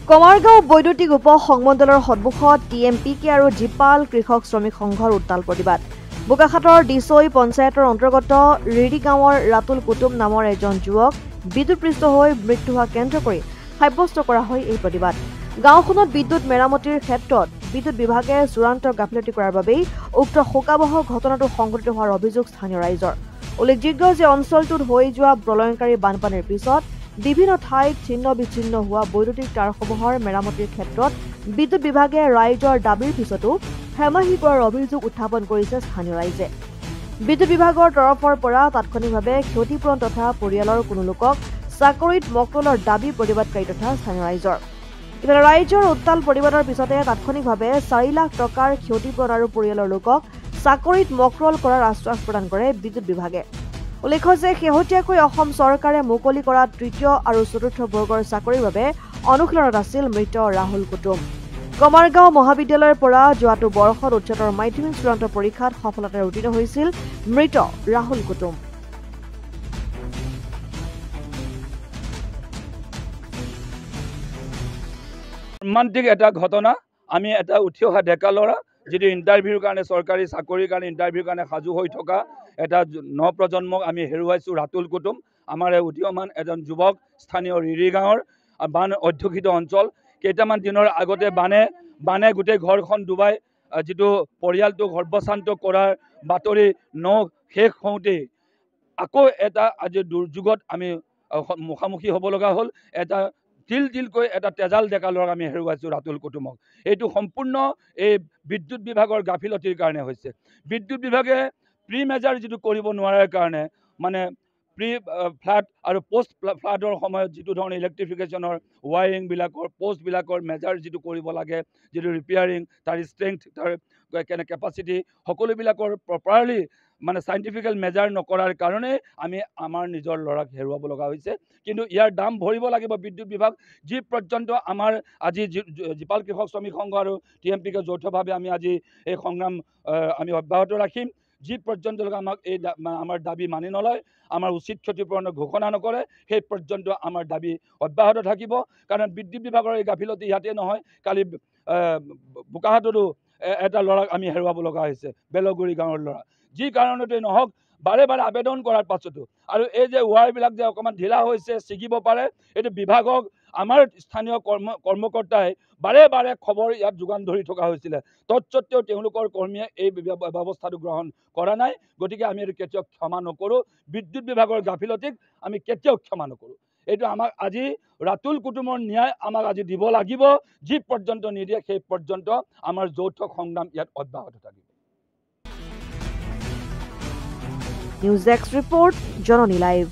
কমাৰগাঁও বৈদ্যুতিক উপ সংমণ্ডলৰ সন্মুখত টিএমপিকে আৰু জিপাল কৃষক শ্ৰমিক সংঘৰ উত্তাল প্ৰতিবাদ। বোকাখাটৰ ডিছৈ পঞ্চায়তৰ অন্তৰ্গত ৰিৰি গাঁৱৰ ৰাতুল কুটুম নামৰ এজন যুৱক বিদ্যুৎপৃষ্ট হৈ মৃত্যু হোৱা কেন্দ্ৰ কৰি সাব্যস্ত কৰা হয় এই প্ৰতিবাদ। গাঁওখনত বিদ্যুৎ মেৰামতিৰ ক্ষেত্ৰত বিদ্যুৎ বিভাগে চূড়ান্ত গাফিলতি কৰাৰ বাবেই উক্ত শোকাবহ ঘটনাটো সংঘটিত হোৱাৰ অভিযোগ স্থানীয় ৰাইজৰ। উল্লেখযোগ্য যে অঞ্চলটোত হৈ যোৱা প্ৰলয়ংকাৰী বানপানীৰ পিছত বিভিন্ন ঠাইত ছিন্ন বিচ্ছিন্ন হোৱা বৈদ্যুতিক তাঁৰসমূহৰ মেৰামতিৰ ক্ষেত্ৰত বিদ্যুৎ বিভাগে ৰাইজৰ দাবীৰ পিছতো হেমাহি কৰাৰ অভিযোগ উত্থাপন কৰিছে স্থানীয় ৰাইজে। বিদ্যুৎ বিভাগৰ তৰফৰ পৰা তাৎক্ষণিকভাৱে ক্ষতিপূৰণ তথা পৰিয়ালৰ কোনো লোকক চাকৰিত মকৰলৰ দাবী প্ৰতিবাদকাৰী তথা স্থানীয় ৰাইজৰ। ইফালে ৰাইজৰ উত্তাল প্ৰতিবাদৰ পিছতে তাৎক্ষণিকভাৱে 4 লাখ টকাৰ ক্ষতিপূৰণ আৰু পৰিয়ালৰ লোকক চাকৰিত মকৰল কৰাৰ আশ্বাস প্ৰদান কৰে বিদ্যুৎ বিভাগে। উল্লেখ্য যে শেহতীয়াকৈ অসম চৰকাৰে মুকলি কৰা তৃতীয় আৰু চতুৰ্থ বৰ্গৰ চাকৰিৰ বাবে অনুশীলনত আছিল মৃত ৰাহুল কুটুম। কমাৰগাঁও মহাবিদ্যালয়ৰ পৰা যোৱাটো বৰ্ষত উচ্চতৰ মাধ্যমিক চূড়ান্ত পৰীক্ষাত সফলতাৰে উত্তীৰ্ণ হৈছিল মৃত ৰাহুল কুটুম। মৰ্মান্তিক এটা ঘটনা। আমি এটা উঠি অহা ডেকা ল'ৰা যিটো ইণ্টাৰভিউৰ কাৰণে চৰকাৰী চাকৰিৰ কাৰণে ইণ্টাৰভিউৰ কাৰণে সাজু হৈ থকা এটা নৱপ্ৰজন্মক আমি হেৰুৱাইছোঁ। ৰাতুল কুটুম আমাৰ উদীয়মান এজন যুৱক, স্থানীয় ৰিৰি গাঁৱৰ বান অধ্যুষিত অঞ্চল। কেইটামান দিনৰ আগতে বানে গোটেই ঘৰখন ডুবাই যিটো পৰিয়ালটোক সৰ্বশান্ত কৰাৰ বাতৰি শেষ হওঁতেই আকৌ এটা আজি দুৰ্যোগত আমি মুখামুখি হ'ব লগা হ'ল। এটা তিলকৈ এটা তেজাল ডেকা ল'ৰাক আমি হেৰুৱাইছোঁ ৰাতুল কুটুমক। এইটো সম্পূৰ্ণ এই বিদ্যুৎ বিভাগৰ গাফিলতিৰ কাৰণে হৈছে। বিদ্যুৎ বিভাগে প্ৰি মেজাৰ যিটো কৰিব নোৱাৰাৰ কাৰণে মানে প্ৰি ফ্লাড আৰু পোষ্ট ফ্লাডৰ সময়ত যিটো ধৰণে ইলেক্ট্ৰিফিকেশ্যনৰ ৱায়াৰিংবিলাকৰ পোষ্টবিলাকৰ মেজাৰ যিটো কৰিব লাগে, যিটো ৰিপেয়াৰিং তাৰ ষ্ট্ৰেংথ তাৰ কেপাচিটি সকলোবিলাকৰ প্ৰপাৰলি মানে চাইণ্টিফিকেল মেজাৰ নকৰাৰ কাৰণে আমি আমাৰ নিজৰ ল'ৰাক হেৰুৱাব লগা হৈছে। কিন্তু ইয়াৰ দাম ভৰিব লাগিব বিদ্যুৎ বিভাগ। যি পৰ্যন্ত আমাৰ আজি জিপাল কৃষক শ্ৰমিক সংঘ আৰু টিএমপিকে যৌথভাৱে আমি আজি এই সংগ্ৰাম আমি অব্যাহত ৰাখিম। যি পৰ্যন্তলৈকে আমাক এই আমাৰ দাবী মানি নলয়, আমাৰ উচিত ক্ষতিপূৰণৰ ঘোষণা নকৰে, সেই পৰ্যন্ত আমাৰ দাবী অব্যাহত থাকিব। কাৰণ বিদ্যুৎ বিভাগৰ এই গাফিলতি ইয়াতে নহয়, কালি বোকাখাটতো এটা ল'ৰাক আমি হেৰুৱাব লগা হৈছে, বেলগুৰি গাঁৱৰ ল'ৰা। যি কাৰণতে নহওক বাৰে আবেদন কৰাৰ পাছতো আৰু এই যে ৱায়াৰবিলাক যে অকণমান ঢিলা হৈছে, ছিগিব পাৰে, এইটো বিভাগক আমাৰ স্থানীয় কৰ্মকৰ্তাই বাৰে খবৰ ইয়াত যোগান ধৰি থকা হৈছিলে। তৎসত্বেও তেওঁলোকৰ কৰ্মীয়ে এই ব্যৱস্থাটো গ্ৰহণ কৰা নাই। গতিকে আমি এইটো কেতিয়াও ক্ষমা নকৰোঁ। বিদ্যুৎ বিভাগৰ গাফিলতিক আমি কেতিয়াও ক্ষমা নকৰোঁ। এইটো আমাক আজি ৰাতুল কুটুমৰ ন্যায় আমাক আজি দিব লাগিব। যি পৰ্যন্ত নিদিয়ে সেই পৰ্যন্ত আমাৰ যৌথ সংগ্ৰাম ইয়াত অব্যাহত থাকিব। নিউজ ডেস্ক ৰিপৰ্ট, জননী লাইভ।